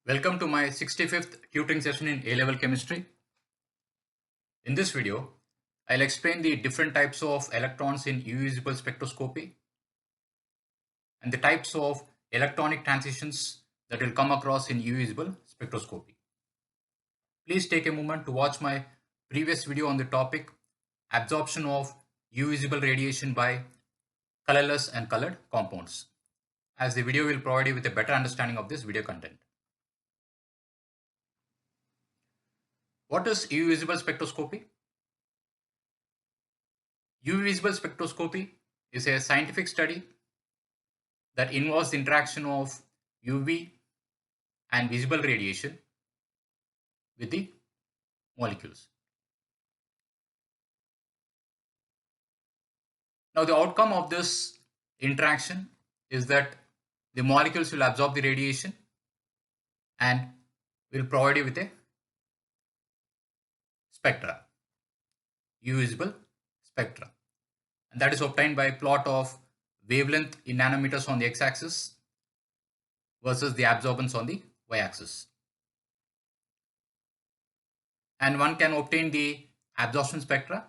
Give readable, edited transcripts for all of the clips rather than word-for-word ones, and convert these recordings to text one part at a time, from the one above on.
Welcome to my 65th tutoring session in A-level chemistry. In this video, I'll explain the different types of electrons in UV visible spectroscopy and the types of electronic transitions that will come across in UV visible spectroscopy. Please take a moment to watch my previous video on the topic absorption of UV visible radiation by colorless and colored compounds, as the video will provide you with a better understanding of this video content. What is UV visible spectroscopy? UV visible spectroscopy is a scientific study that involves the interaction of UV and visible radiation with the molecules. Now, the outcome of this interaction is that the molecules will absorb the radiation and will provide you with a spectra, UV visible spectra. And that is obtained by a plot of wavelength in nanometers on the x-axis versus the absorbance on the y-axis. And one can obtain the absorption spectra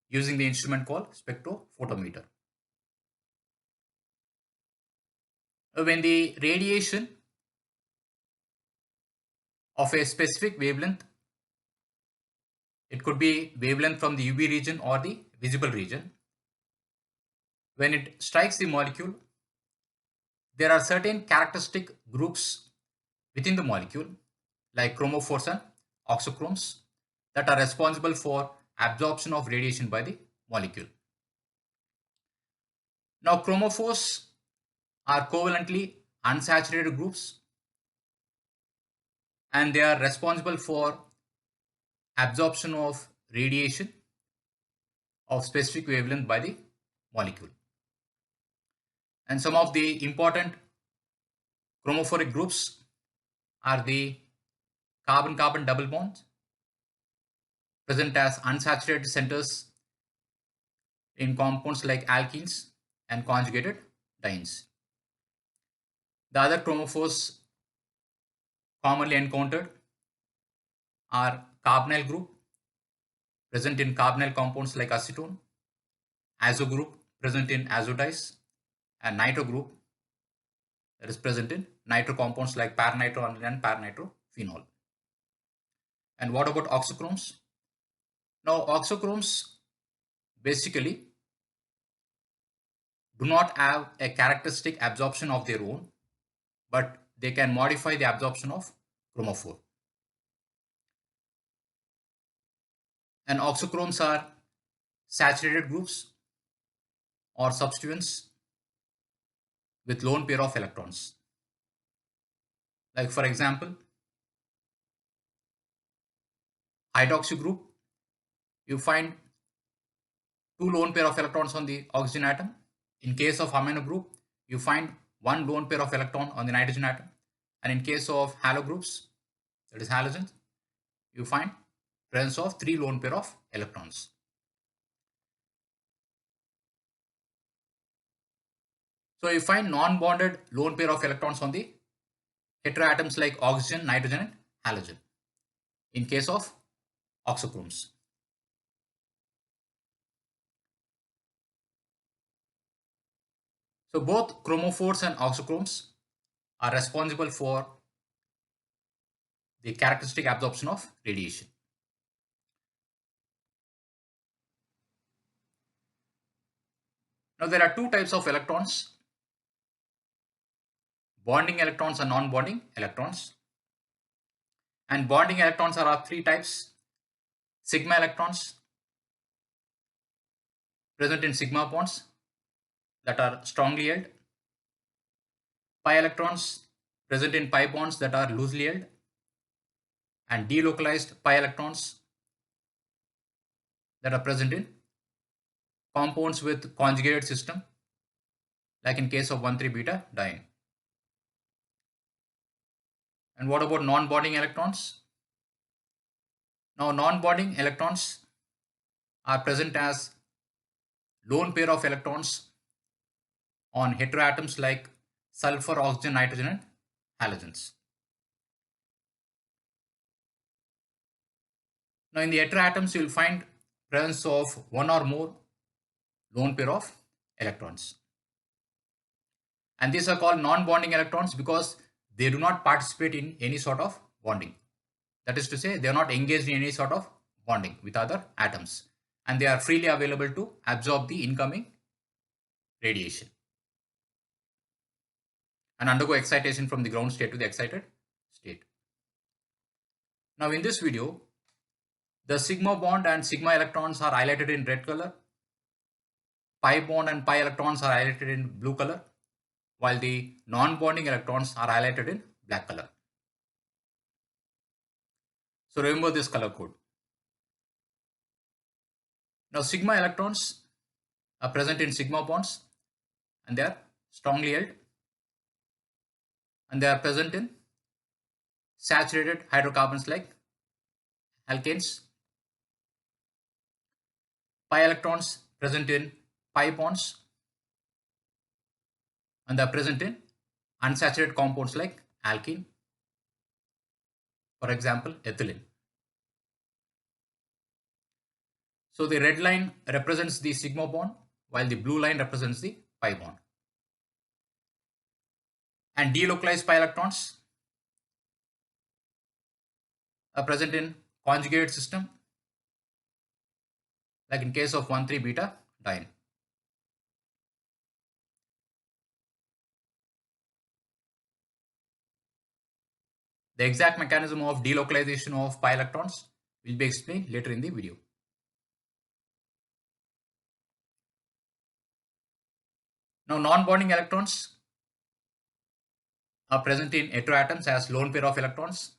using the instrument called spectrophotometer. When the radiation of a specific wavelength, it could be wavelength from the UV region or the visible region, when it strikes the molecule, there are certain characteristic groups within the molecule like chromophores and oxochromes that are responsible for absorption of radiation by the molecule. Now, chromophores are covalently unsaturated groups and they are responsible for absorption of radiation of specific wavelength by the molecule. And some of the important chromophoric groups are the carbon-carbon double bonds present as unsaturated centers in compounds like alkenes and conjugated dienes. The other chromophores commonly encountered are carbonyl group present in carbonyl compounds like acetone, azo group present in azodies, and nitro group that is present in nitro compounds like paranitroaniline and paranitrophenol. And what about oxochromes? Now, oxochromes basically do not have a characteristic absorption of their own, but they can modify the absorption of chromophore. And oxochromes are saturated groups or substituents with lone pair of electrons. Like, for example, hydroxy group, you find two lone pair of electrons on the oxygen atom. In case of amino group, you find one lone pair of electron on the nitrogen atom. And in case of halo groups, that is halogens, you find presence of three lone pair of electrons. So you find non-bonded lone pair of electrons on the heteroatoms like oxygen, nitrogen, and halogen in case of oxochromes. So both chromophores and oxochromes are responsible for the characteristic absorption of radiation. Now, there are two types of electrons: bonding electrons and non-bonding electrons. And bonding electrons are of three types: sigma electrons present in sigma bonds that are strongly held, pi electrons present in pi bonds that are loosely held, and delocalized pi electrons that are present in compounds with conjugated system, like in case of 1,3-beta diene. And what about non-bonding electrons? Now, non-bonding electrons are present as lone pair of electrons on heteroatoms like sulfur, oxygen, nitrogen, and halogens. Now in the heteroatoms, you will find presence of one or more lone pair of electrons. And these are called non-bonding electrons because they do not participate in any sort of bonding. That is to say, they are not engaged in any sort of bonding with other atoms. And they are freely available to absorb the incoming radiation and undergo excitation from the ground state to the excited state. Now in this video, the sigma bond and sigma electrons are highlighted in red color. Pi bond and pi electrons are highlighted in blue color, while the non-bonding electrons are highlighted in black color. So remember this color code. Now sigma electrons are present in sigma bonds and they are strongly held, and they are present in saturated hydrocarbons like alkanes. Pi electrons present in pi bonds and they are present in unsaturated compounds like alkene, for example ethylene. So the red line represents the sigma bond while the blue line represents the pi bond. And delocalized pi electrons are present in conjugate system like in case of 1,3 beta diene. The exact mechanism of delocalization of pi electrons will be explained later in the video. Now non-bonding electrons are present in heteroatoms as lone pair of electrons,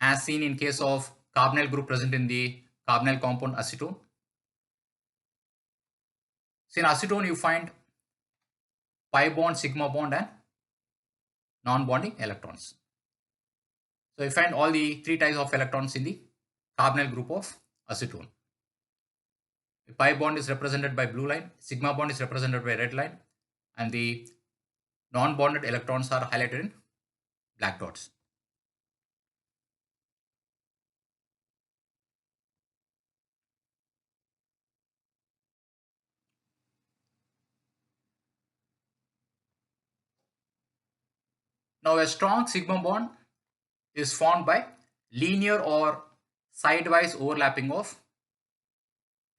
as seen in case of carbonyl group present in the carbonyl compound acetone. So in acetone you find pi bond, sigma bond and non-bonding electrons. So you find all the three types of electrons in the carbonyl group of acetone. The pi bond is represented by blue line, sigma bond is represented by red line, and the non-bonded electrons are highlighted in black dots. Now a strong sigma bond is formed by linear or sidewise overlapping of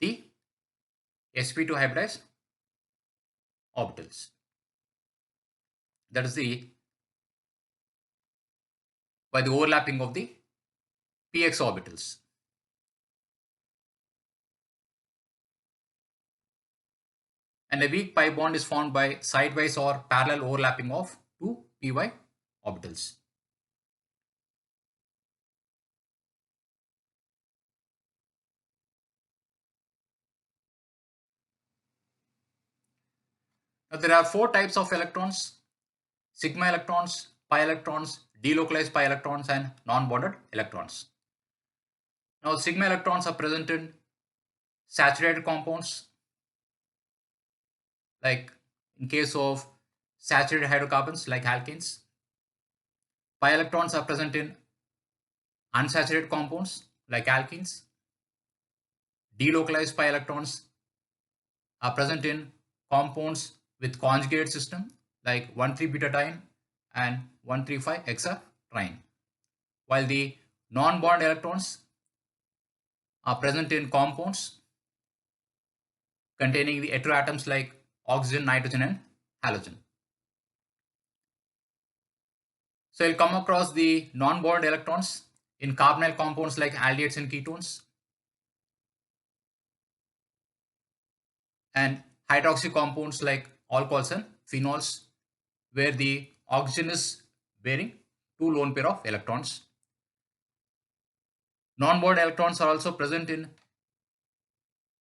the sp2 hybridized orbitals. That is by the overlapping of the px orbitals. And a weak pi bond is formed by sidewise or parallel overlapping of two py orbitals. Now there are four types of electrons: sigma electrons, pi electrons, delocalized pi electrons and non-bonded electrons. Now sigma electrons are present in saturated compounds like in case of saturated hydrocarbons like alkanes. Pi electrons are present in unsaturated compounds like alkenes. Delocalized pi electrons are present in compounds with conjugate system like 1,3 beta diene and 1,3,5 hexatriene, while the non-bond electrons are present in compounds containing the heteroatoms like oxygen, nitrogen and halogen. So you'll come across the non-bond electrons in carbonyl compounds like aldehydes and ketones, and hydroxy compounds like alcohols and phenols, where the oxygen is bearing two lone pair of electrons. Non-bond electrons are also present in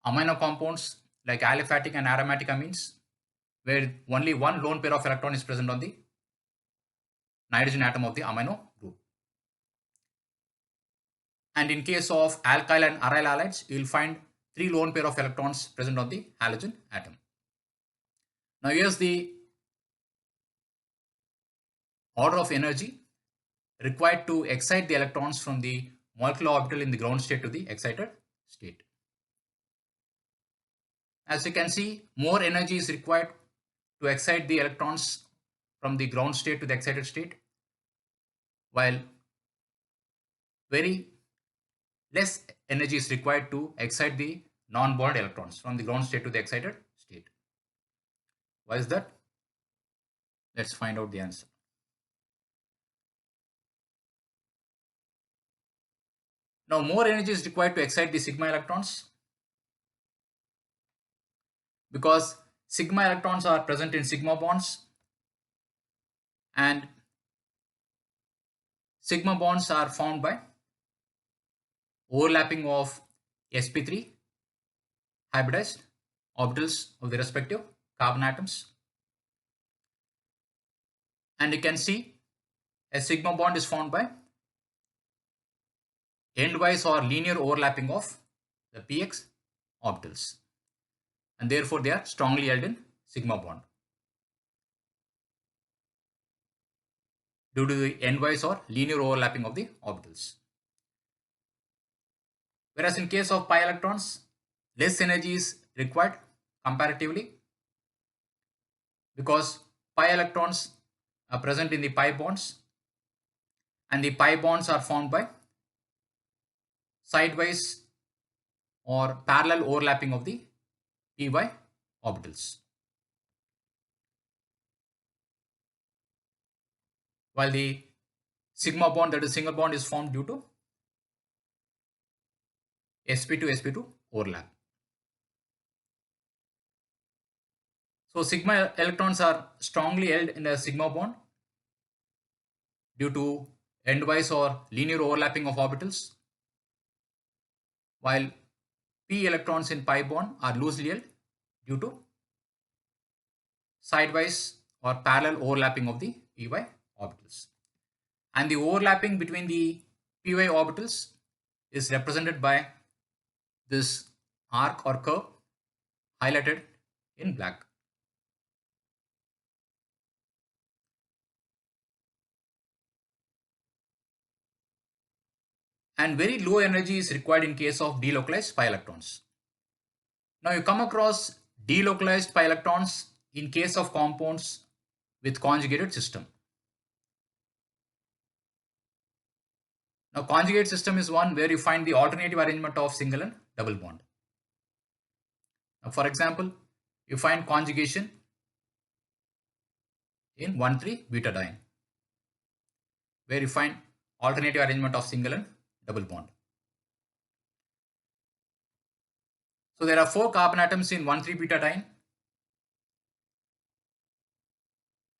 amino compounds like aliphatic and aromatic amines, where only one lone pair of electron is present on the nitrogen atom of the amino group. And in case of alkyl and aryl halides, you will find three lone pair of electrons present on the halogen atom. Now here's the order of energy required to excite the electrons from the molecular orbital in the ground state to the excited state. As you can see, more energy is required to excite the electrons from the ground state to the excited state, while very less energy is required to excite the non-bonded electrons from the ground state to the excited state. Why is that? Let's find out the answer. Now more energy is required to excite the sigma electrons because sigma electrons are present in sigma bonds, and sigma bonds are formed by overlapping of sp3 hybridized orbitals of the respective carbon atoms. And you can see a sigma bond is formed by endwise or linear overlapping of the px orbitals, and therefore they are strongly held in sigma bond due to the endwise or linear overlapping of the orbitals. Whereas in case of pi electrons, less energy is required comparatively because pi electrons are present in the pi bonds, and the pi bonds are formed by sidewise or parallel overlapping of the py orbitals, while the sigma bond, that is single bond, is formed due to sp2 overlap. So sigma electrons are strongly held in a sigma bond due to endwise or linear overlapping of orbitals, while p electrons in pi bond are loosely held due to sidewise or parallel overlapping of the py orbitals. And the overlapping between the py orbitals is represented by this arc or curve highlighted in black. And very low energy is required in case of delocalized pi electrons. Now you come across delocalized pi electrons in case of compounds with conjugated system. Now conjugate system is one where you find the alternative arrangement of single and double bond. Now, for example, you find conjugation in 1,3-butadiene, where you find alternative arrangement of single and double bond. So there are 4 carbon atoms in 1,3-butadiene,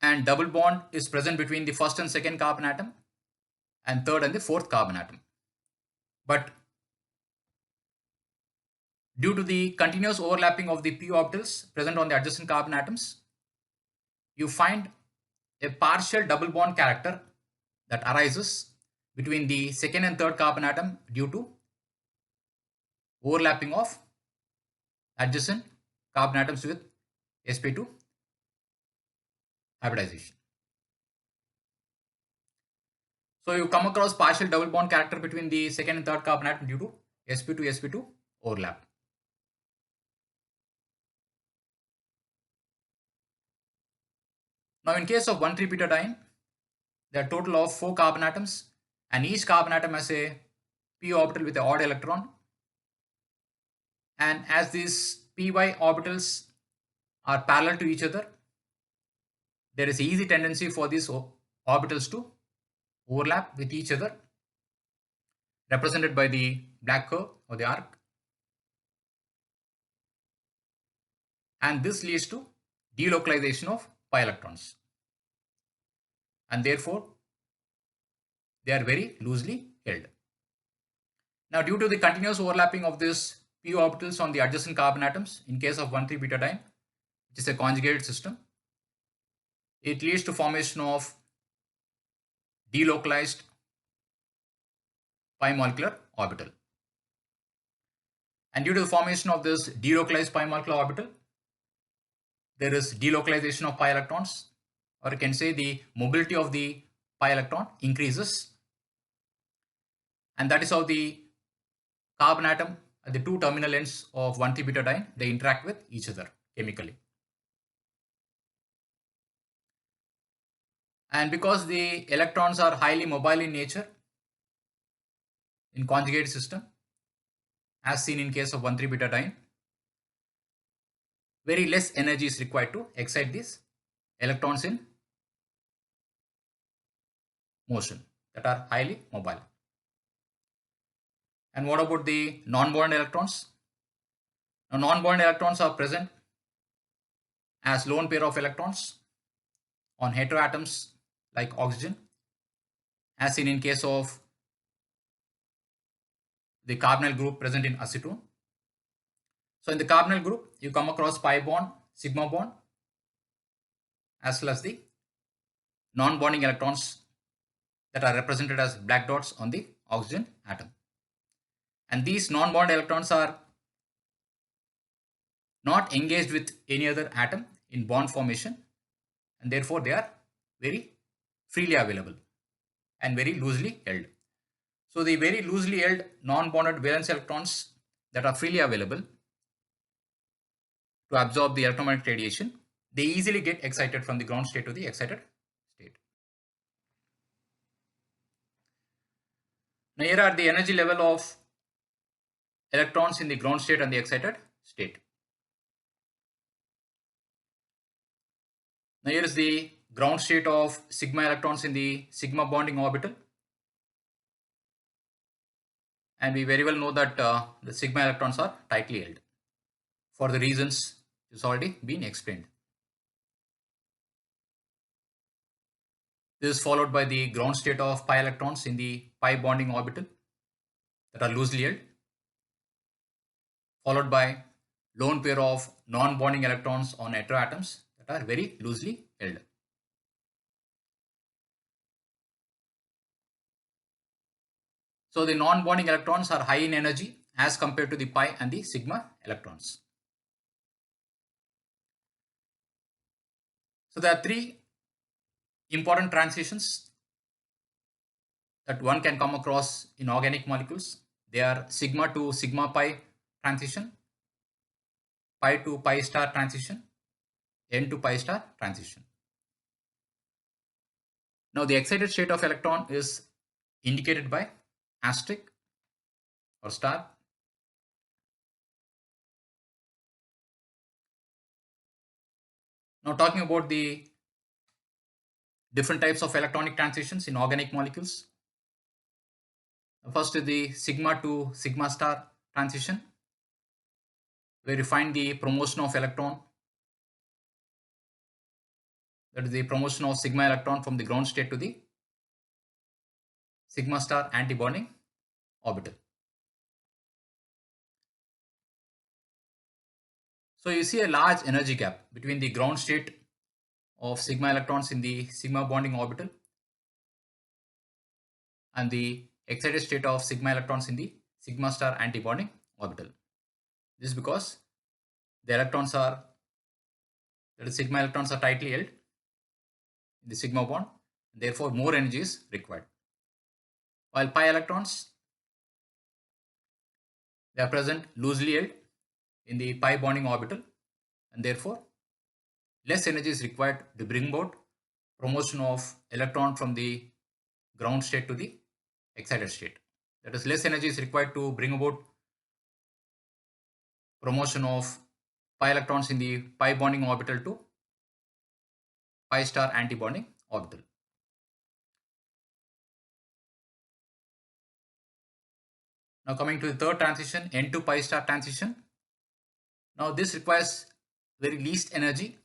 and double bond is present between the first and second carbon atom and third and the fourth carbon atom. But due to the continuous overlapping of the p orbitals present on the adjacent carbon atoms, you find a partial double bond character that arises between the second and third carbon atom due to overlapping of adjacent carbon atoms with sp2 hybridization. So you come across partial double bond character between the second and third carbon atom due to sp2 overlap. Now in case of 1,3-butadiene, there are a total of 4 carbon atoms, and each carbon atom has a p orbital with an odd electron. And as these py orbitals are parallel to each other, there is an easy tendency for these orbitals to overlap with each other, represented by the black curve or the arc. And this leads to delocalization of pi electrons, and therefore they are very loosely held. Now due to the continuous overlapping of this p orbitals on the adjacent carbon atoms in case of 1,3-butadiene, which is a conjugated system, it leads to formation of delocalized pi molecular orbital. And due to the formation of this delocalized pi molecular orbital, there is delocalization of pi electrons, or you can say the mobility of the pi electron increases, And that is how the carbon atom at the two terminal ends of 1,3-butadiene, they interact with each other chemically. And because the electrons are highly mobile in nature in conjugate system, as seen in case of 1,3-butadiene, very less energy is required to excite these electrons in motion that are highly mobile. And what about the non-bonded electrons? Now, non-bonded electrons are present as lone pair of electrons on heteroatoms like oxygen, as seen in case of the carbonyl group present in acetone. So in the carbonyl group, you come across pi bond, sigma bond, as well as the non-bonding electrons that are represented as black dots on the oxygen atom. And these non-bonded electrons are not engaged with any other atom in bond formation, and therefore they are very freely available and very loosely held. So the very loosely held non-bonded valence electrons that are freely available to absorb the electromagnetic radiation, they easily get excited from the ground state to the excited state. Now here are the energy level of electrons in the ground state and the excited state. Now here is the ground state of sigma electrons in the sigma bonding orbital. And we very well know that the sigma electrons are tightly held for the reasons it's already been explained. This is followed by the ground state of pi electrons in the pi bonding orbital that are loosely held, followed by lone pair of non-bonding electrons on heteroatoms that are very loosely held. So the non-bonding electrons are high in energy as compared to the pi and the sigma electrons. So there are three important transitions that one can come across in organic molecules. They are sigma to sigma pi transition, pi to pi star transition, n to pi star transition. Now the excited state of electron is indicated by asterisk or star. Now talking about the different types of electronic transitions in organic molecules. First is the sigma to sigma star transition, where you find the promotion of electron, that is the promotion of sigma electron from the ground state to the sigma star antibonding orbital. So you see a large energy gap between the ground state of sigma electrons in the sigma bonding orbital and the excited state of sigma electrons in the sigma star antibonding orbital. This is because the electrons are, that is sigma electrons are tightly held in the sigma bond, therefore more energy is required. While pi electrons, they are present loosely held in the pi bonding orbital, and therefore less energy is required to bring about promotion of electron from the ground state to the excited state. That is, less energy is required to bring about promotion of pi electrons in the pi bonding orbital to pi star antibonding orbital. Now coming to the third transition, n to pi star transition. Now this requires very least energy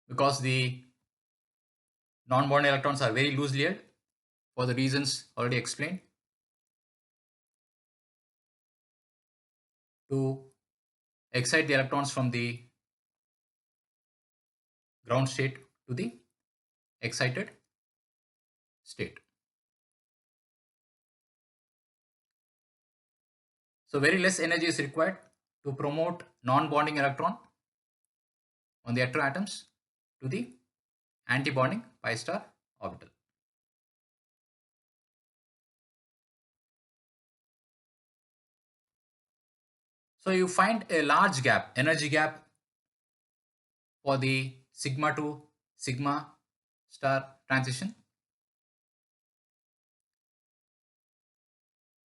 because the non-bonded electrons are very loosely held for the reasons already explained. To excite the electrons from the ground state to the excited state. So very less energy is required to promote non-bonding electron on the heteroatoms to the antibonding pi star orbital. So you find a large gap, energy gap for the sigma to sigma star transition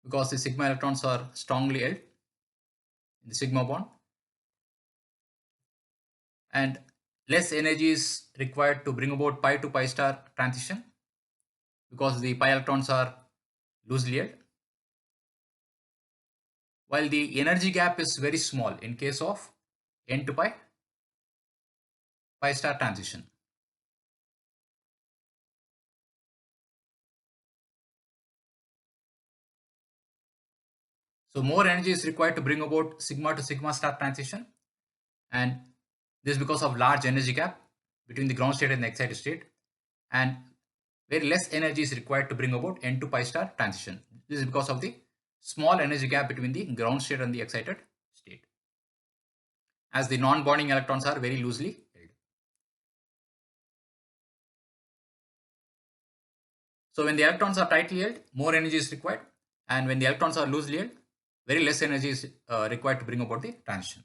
because the sigma electrons are strongly held in the sigma bond and less energy is required to bring about pi to pi star transition because the pi electrons are loosely held, while the energy gap is very small in case of n to pi star transition. So more energy is required to bring about sigma to sigma star transition, and this is because of large energy gap between the ground state and the excited state, and very less energy is required to bring about n to pi star transition. This is because of the small energy gap between the ground state and the excited state, as the non-bonding electrons are very loosely held. So when the electrons are tightly held, more energy is required, and when the electrons are loosely held, very less energy is required to bring about the transition.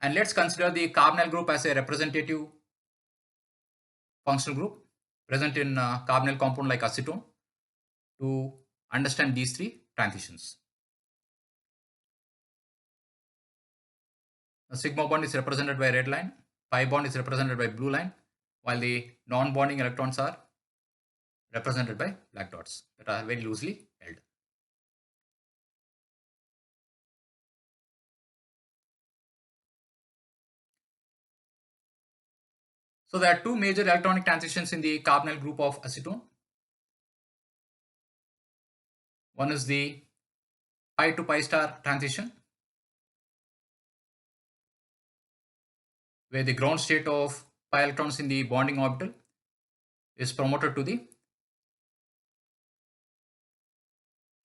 And let's consider the carbonyl group as a representative functional group present in carbonyl compound like acetone to understand these three transitions. The sigma bond is represented by red line, pi bond is represented by blue line, while the non-bonding electrons are represented by black dots that are very loosely held. So there are two major electronic transitions in the carbonyl group of acetone. One is the pi to pi star transition, where the ground state of pi electrons in the bonding orbital is promoted to the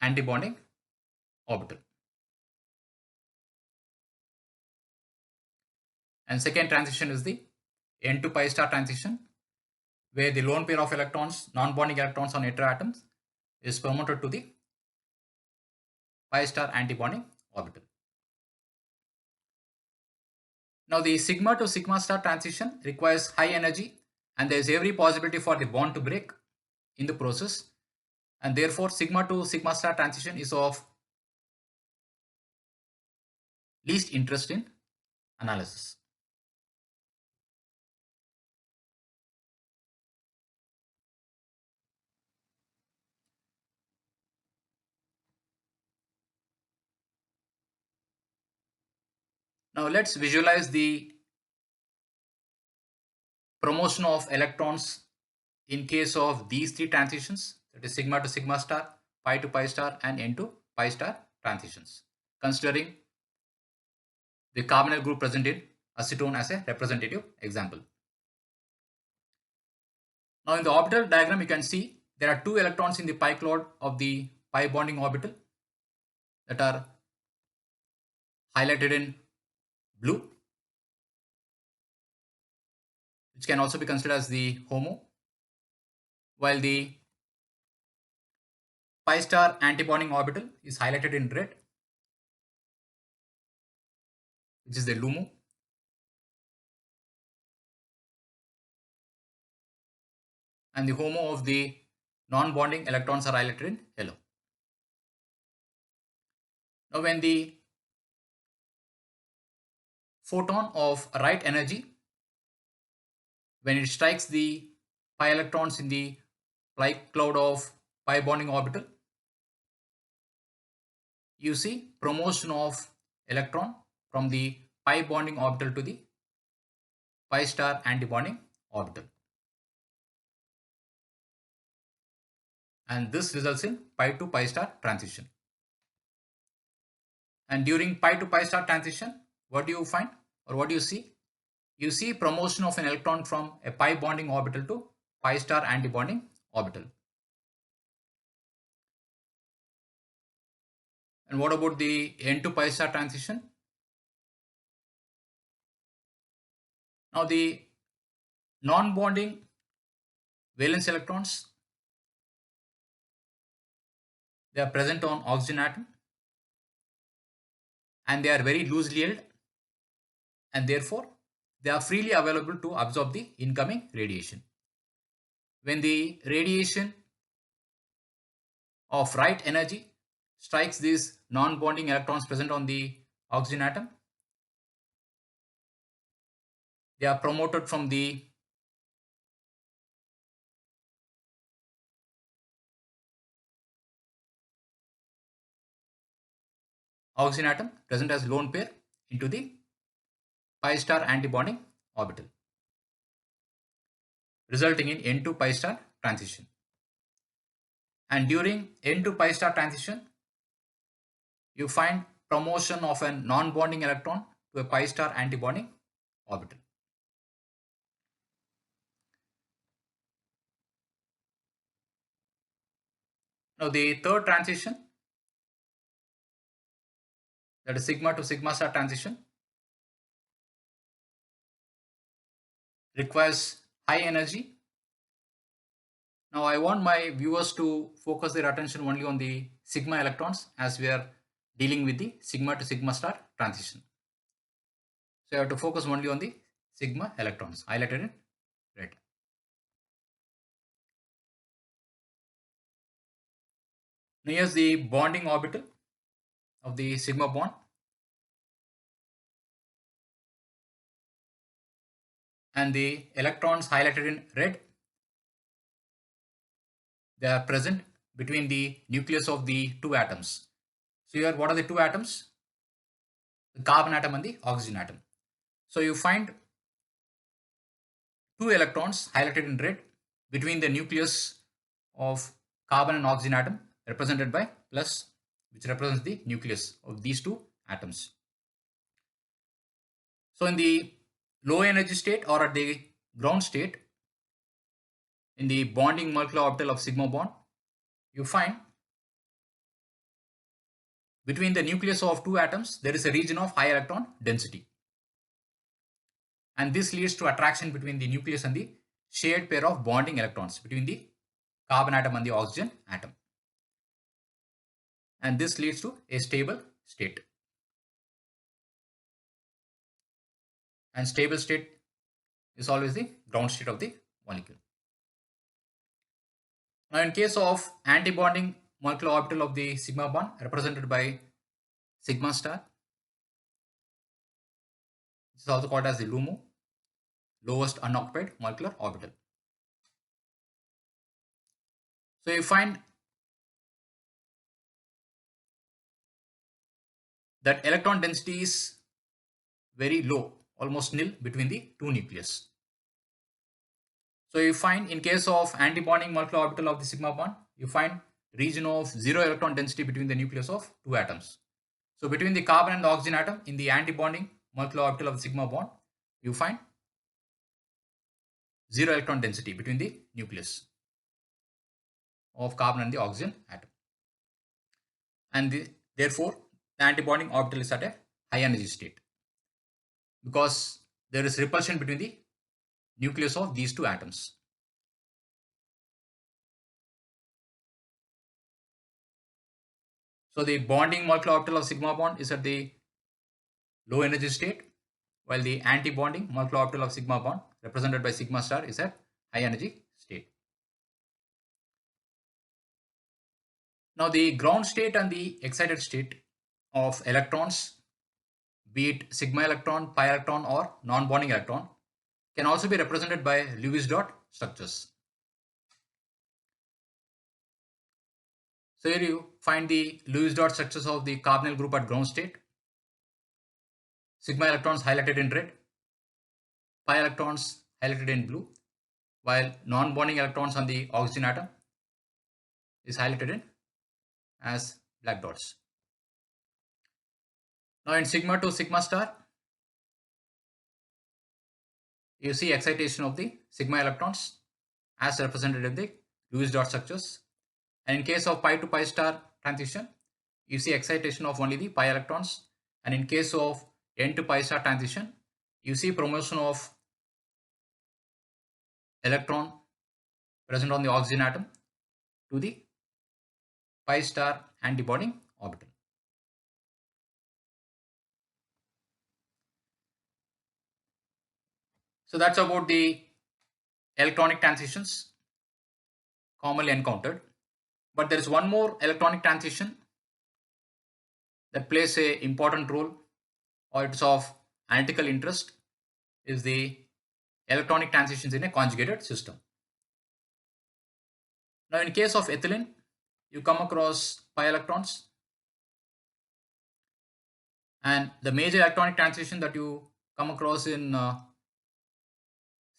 anti-bonding orbital. And second transition is the n to pi star transition, where the lone pair of electrons, non-bonding electrons on heteroatoms, is promoted to the pi star anti-bonding orbital. Now the sigma to sigma star transition requires high energy, and there is every possibility for the bond to break in the process, and therefore sigma to sigma star transition is of least interest in analysis. Now let's visualize the promotion of electrons in case of these three transitions, that is sigma to sigma star, pi to pi star, and n to pi star transitions, considering the carbonyl group present in acetone as a representative example. Now in the orbital diagram, you can see there are two electrons in the pi cloud of the pi bonding orbital that are highlighted in blue, which can also be considered as the HOMO, while the pi star antibonding orbital is highlighted in red, which is the LUMO. And the HOMO of the non-bonding electrons are highlighted in yellow. Now when the photon of right energy, when it strikes the pi electrons in the pi cloud of pi bonding orbital, you see promotion of electron from the pi bonding orbital to the pi star antibonding orbital. And this results in pi to pi star transition. And during pi to pi star transition, what do you find or what do you see? You see promotion of an electron from a pi bonding orbital to pi star antibonding orbital. And what about the n to pi star transition? Now the non-bonding valence electrons, they are present on oxygen atom, and they are very loosely held, and therefore they are freely available to absorb the incoming radiation. When the radiation of right energy strikes these non-bonding electrons present on the oxygen atom, they are promoted from the oxygen atom present as lone pair into the pi star antibonding orbital, resulting in N to pi star transition. And during N to pi star transition, you find promotion of a non-bonding electron to a pi star antibonding orbital. Now the third transition, that is sigma to sigma star transition, requires high energy. Now I want my viewers to focus their attention only on the sigma electrons as we are dealing with the sigma to sigma star transition. So you have to focus only on the sigma electrons highlighted in red. Now here's the bonding orbital of the sigma bond, and the electrons highlighted in red, they are present between the nucleus of the two atoms. So here what are the two atoms? The carbon atom and the oxygen atom. So you find two electrons highlighted in red between the nucleus of carbon and oxygen atom, represented by plus, which represents the nucleus of these two atoms. So in the low energy state or at the ground state, in the bonding molecular orbital of sigma bond, you find between the nucleus of two atoms there is a region of high electron density, and this leads to attraction between the nucleus and the shared pair of bonding electrons between the carbon atom and the oxygen atom, and this leads to a stable state. And stable state is always the ground state of the molecule. Now in case of antibonding molecular orbital of the sigma bond, represented by sigma star, this is also called as the LUMO, lowest unoccupied molecular orbital. So you find that electron density is very low, almost nil, between the two nucleus. So you find in case of antibonding molecular orbital of the sigma bond, you find region of zero electron density between the nucleus of two atoms. So between the carbon and the oxygen atom in the antibonding molecular orbital of the sigma bond, you find zero electron density between the nucleus of carbon and the oxygen atom. And therefore, the antibonding orbital is at a high energy state because there is repulsion between the nucleus of these two atoms. So the bonding molecular orbital of sigma bond is at the low energy state, while the anti-bonding molecular orbital of sigma bond, represented by sigma star, is at high energy state. Now the ground state and the excited state of electrons, be it sigma electron, pi electron or non-bonding electron, can also be represented by Lewis dot structures. So here you find the Lewis dot structures of the carbonyl group at ground state. Sigma electrons highlighted in red, pi electrons highlighted in blue, while non-bonding electrons on the oxygen atom is highlighted in as black dots. Now in sigma to sigma star, you see excitation of the sigma electrons as represented in the Lewis dot structures. And in case of pi to pi star transition, you see excitation of only the pi electrons. And in case of n to pi star transition, you see promotion of electron present on the oxygen atom to the pi star antibonding orbital. So that's about the electronic transitions commonly encountered. But there is one more electronic transition that plays a important role, or it's of analytical interest, is the electronic transitions in a conjugated system. Now in case of ethylene, you come across pi electrons, and the major electronic transition that you come across in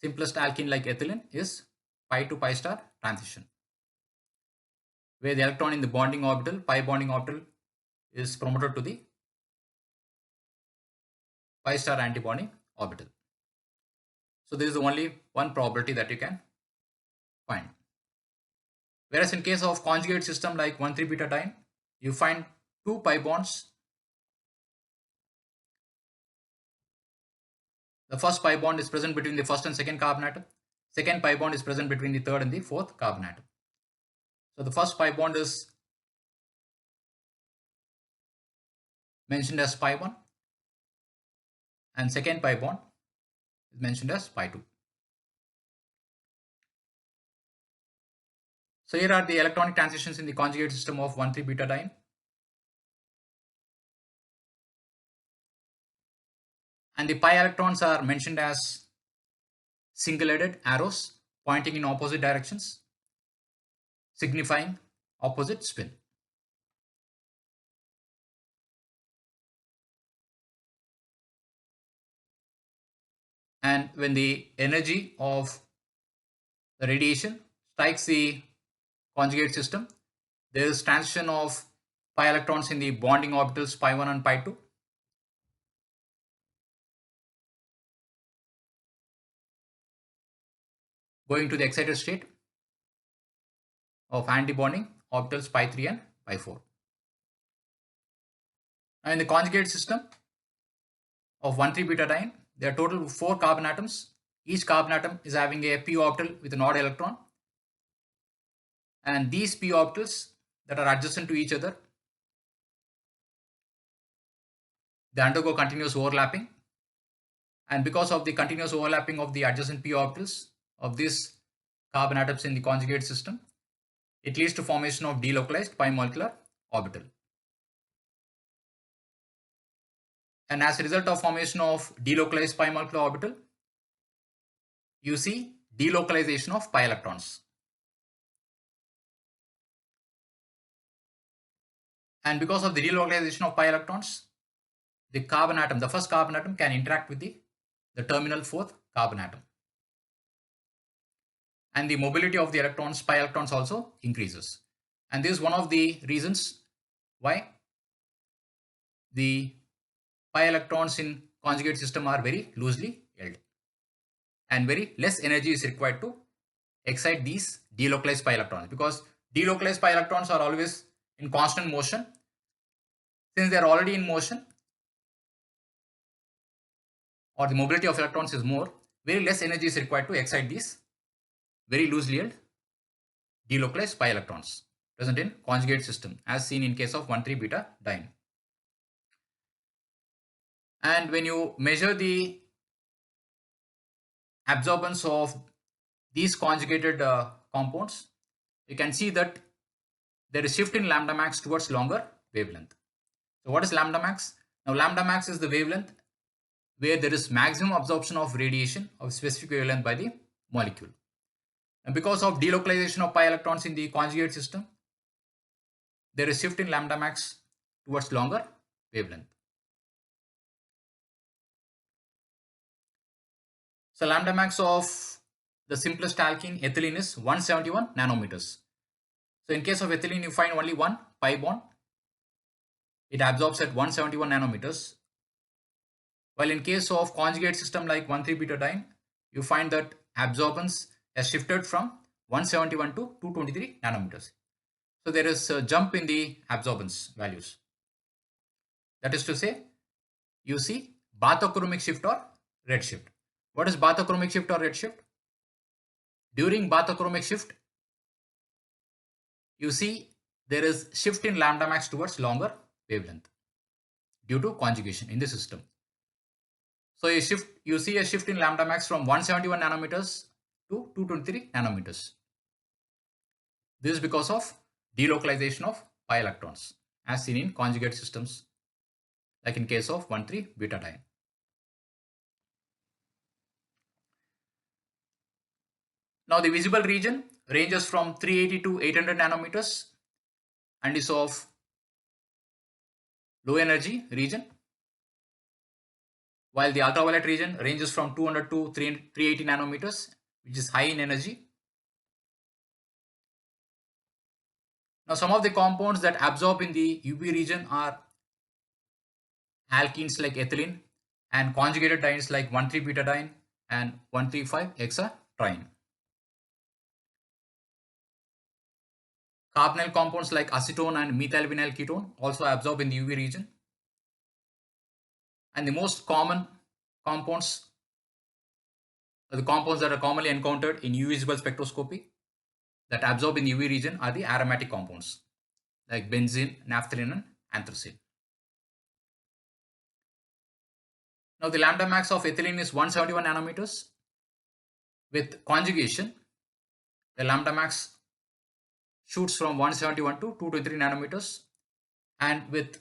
simplest alkene like ethylene is pi to pi star transition, where the electron in the bonding orbital, pi bonding orbital, is promoted to the pi star antibonding orbital. So this is only one probability that you can find. Whereas in case of conjugate system like 1,3-beta diene, you find two pi bonds. The first pi bond is present between the first and second carbon atom. Second pi bond is present between the third and the fourth carbon atom. So the first pi bond is mentioned as pi 1, and second pi bond is mentioned as pi 2. So here are the electronic transitions in the conjugate system of 1,3-beta diene. And the pi electrons are mentioned as single-headed arrows pointing in opposite directions, signifying opposite spin. And when the energy of the radiation strikes the conjugate system, there is transition of pi electrons in the bonding orbitals pi 1 and pi 2. Going to the excited state of antibonding orbitals pi 3 and pi 4. Now in the conjugate system of 1,3-beta diene, there are total 4 carbon atoms. Each carbon atom is having a p orbital with an odd electron. And these p orbitals that are adjacent to each other, they undergo continuous overlapping. And because of the continuous overlapping of the adjacent p orbitals of these carbon atoms in the conjugate system, it leads to formation of delocalized pi molecular orbital. And as a result of formation of delocalized pi molecular orbital, you see delocalization of pi electrons. And because of the delocalization of pi electrons, the carbon atom, the first carbon atom, can interact with the terminal fourth carbon atom. And the mobility of the electrons, pi electrons, also increases. And this is one of the reasons why the pi electrons in conjugate system are very loosely held, and very less energy is required to excite these delocalized pi electrons, because delocalized pi electrons are always in constant motion. Since they are already in motion, or the mobility of electrons is more, very less energy is required to excite these very loosely held delocalized pi electrons present in conjugate system, as seen in case of 1,3-beta diene. And when you measure the absorbance of these conjugated compounds, you can see that there is shift in lambda max towards longer wavelength. So what is lambda max? Now lambda max is the wavelength where there is maximum absorption of radiation of specific wavelength by the molecule. And because of delocalization of pi electrons in the conjugate system, there is shift in lambda max towards longer wavelength. So lambda max of the simplest alkene ethylene is 171 nanometers. So in case of ethylene, you find only one pi bond. It absorbs at 171 nanometers. While in case of conjugate system like 1,3-beta diene, you find that absorbance has shifted from 171 to 223 nanometers. So there is a jump in the absorbance values. That is to say, you see bathochromic shift or redshift. What is bathochromic shift or redshift? During bathochromic shift, you see there is shift in lambda max towards longer wavelength due to conjugation in the system. So you see a shift in lambda max from 171 nanometers to 223 nanometers. This is because of delocalization of pi electrons as seen in conjugate systems, like in case of 1,3-butadiene. Now the visible region ranges from 380 to 800 nanometers and is of low energy region, while the ultraviolet region ranges from 200 to 380 nanometers, which is high in energy. Now some of the compounds that absorb in the UV region are alkenes like ethylene and conjugated dienes like 1,3-butadiene and 1,3,5-hexatriene. Carbonyl compounds like acetone and methylvinyl ketone also absorb in the UV region. And the most common compounds, the compounds that are commonly encountered in UV visible spectroscopy that absorb in the UV region are the aromatic compounds like benzene, naphthalene and anthracene. Now the lambda max of ethylene is 171 nanometers. With conjugation, the lambda max shoots from 171 to 223 nanometers, and with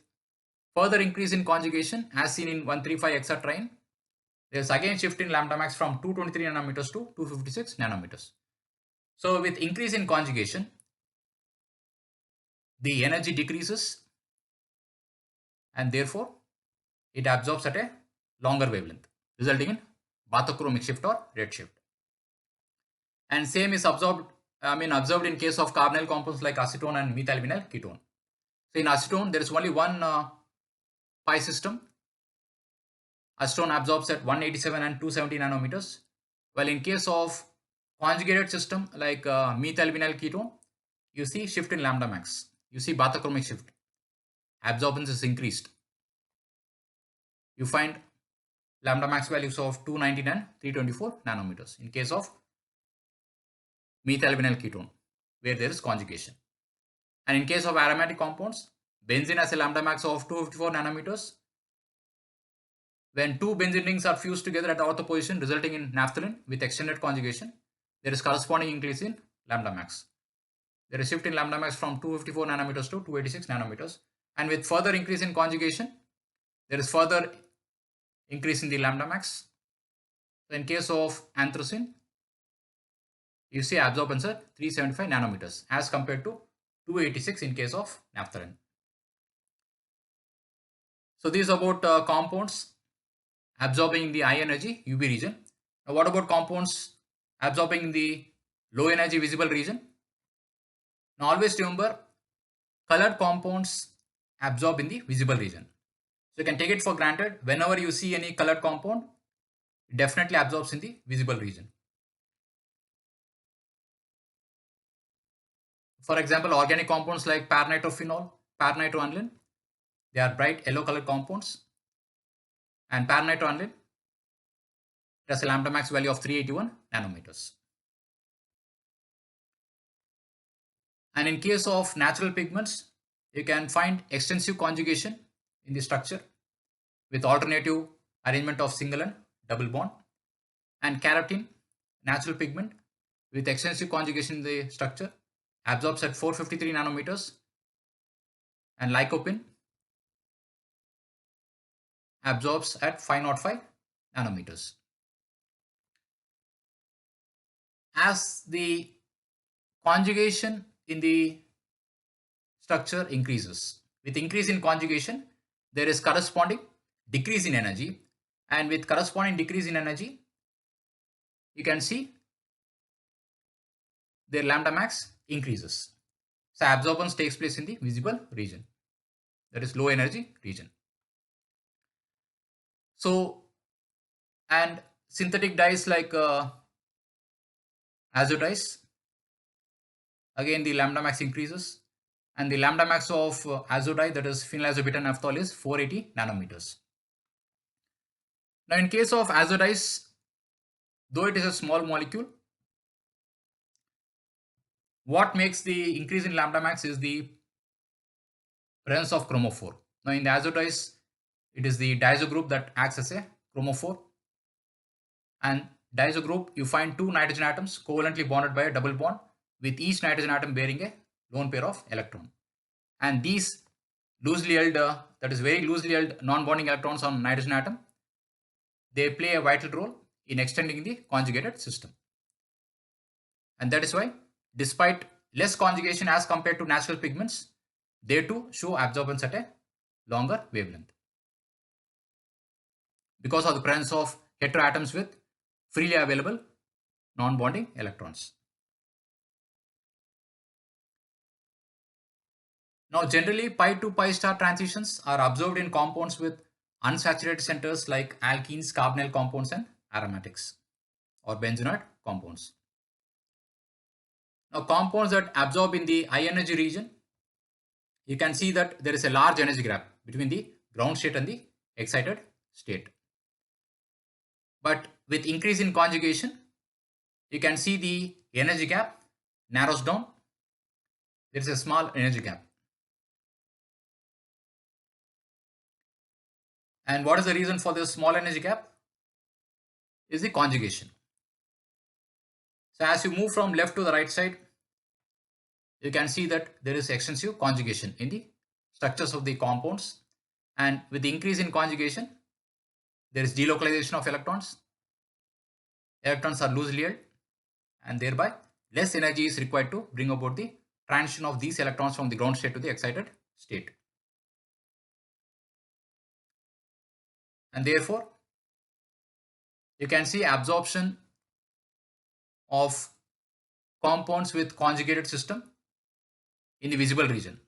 further increase in conjugation as seen in 1,3,5-hexatriene, there is again shift in lambda max from 223 nanometers to 256 nanometers. So with increase in conjugation, the energy decreases and therefore it absorbs at a longer wavelength, resulting in bathochromic shift or redshift. And same is observed in case of carbonyl compounds like acetone and methylvinyl ketone. So in acetone, there is only one pi system. Acetone absorbs at 187 and 270 nanometers, while in case of conjugated system like methylvinyl ketone, you see shift in lambda max. You see bathochromic shift. Absorbance is increased. You find lambda max values of 219 and 324 nanometers in case of methylvinyl ketone, where there is conjugation. And in case of aromatic compounds, benzene has a lambda max of 254 nanometers. When two benzene rings are fused together at ortho position, resulting in naphthalene with extended conjugation, there is corresponding increase in lambda max. There is shift in lambda max from 254 nanometers to 286 nanometers. And with further increase in conjugation, there is further increase in the lambda max. So in case of anthracene, you see absorbance at 375 nanometers as compared to 286 in case of naphthalene. So this is about compounds absorbing the high energy UV region. Now what about compounds absorbing the low energy visible region? Now always remember, colored compounds absorb in the visible region. So you can take it for granted, whenever you see any colored compound, it definitely absorbs in the visible region. For example, organic compounds like paranitrophenol, paranitoaniline, they are bright yellow colored compounds, and paranitoaniline has a lambda max value of 381 nanometers. And in case of natural pigments, you can find extensive conjugation in the structure with alternative arrangement of single and double bond. And carotene, natural pigment with extensive conjugation in the structure, absorbs at 453 nanometers. And lycopene absorbs at 505 nanometers. As the conjugation in the structure increases, with increase in conjugation, there is corresponding decrease in energy, and with corresponding decrease in energy, you can see their lambda max increases. So absorbance takes place in the visible region, that is low energy region. So, and synthetic dyes like azo dyes, again the lambda max increases, and the lambda max of azo dye, that is phenylazobutanol, is 480 nanometers. Now in case of azo dyes, though it is a small molecule, what makes the increase in lambda max is the presence of chromophore. Now in the azo dyes, it is the diazo group that acts as a chromophore, And diazo group, you find two nitrogen atoms covalently bonded by a double bond, with each nitrogen atom bearing a lone pair of electron. And these loosely held, that is very loosely held non-bonding electrons on nitrogen atom, they play a vital role in extending the conjugated system. And that is why, despite less conjugation as compared to natural pigments, they too show absorbance at a longer wavelength, because of the presence of heteroatoms with freely available non-bonding electrons. Now, generally, pi to pi star transitions are observed in compounds with unsaturated centers like alkenes, carbonyl compounds, and aromatics or benzenoid compounds. Now, compounds that absorb in the high energy region, you can see that there is a large energy gap between the ground state and the excited state. But with increase in conjugation, you can see the energy gap narrows down. There is a small energy gap. And what is the reason for this small energy gap? Is the conjugation. So as you move from left to the right side, you can see that there is extensive conjugation in the structures of the compounds. And with the increase in conjugation, there is delocalization of electrons. Electrons are loosely held, and thereby less energy is required to bring about the transition of these electrons from the ground state to the excited state. And therefore, you can see absorption of compounds with conjugated system in the visible region.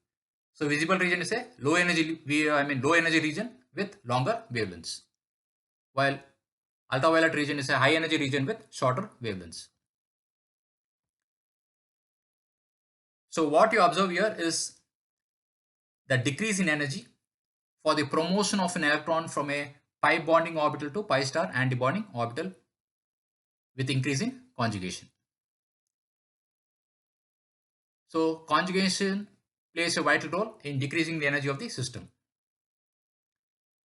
So visible region is a low energy region with longer wavelengths, while ultraviolet region is a high energy region with shorter wavelengths. So what you observe here is the decrease in energy for the promotion of an electron from a pi bonding orbital to pi star antibonding orbital with increase in conjugation. So conjugation plays a vital role in decreasing the energy of the system.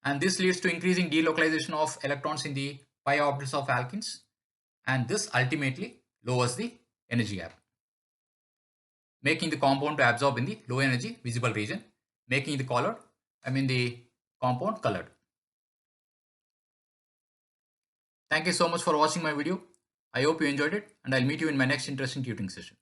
And this leads to increasing delocalization of electrons in the pi orbitals of alkenes. And this ultimately lowers the energy gap, making the compound to absorb in the low energy visible region, making the compound colored. Thank you so much for watching my video. I hope you enjoyed it, and I'll meet you in my next interesting tutoring session.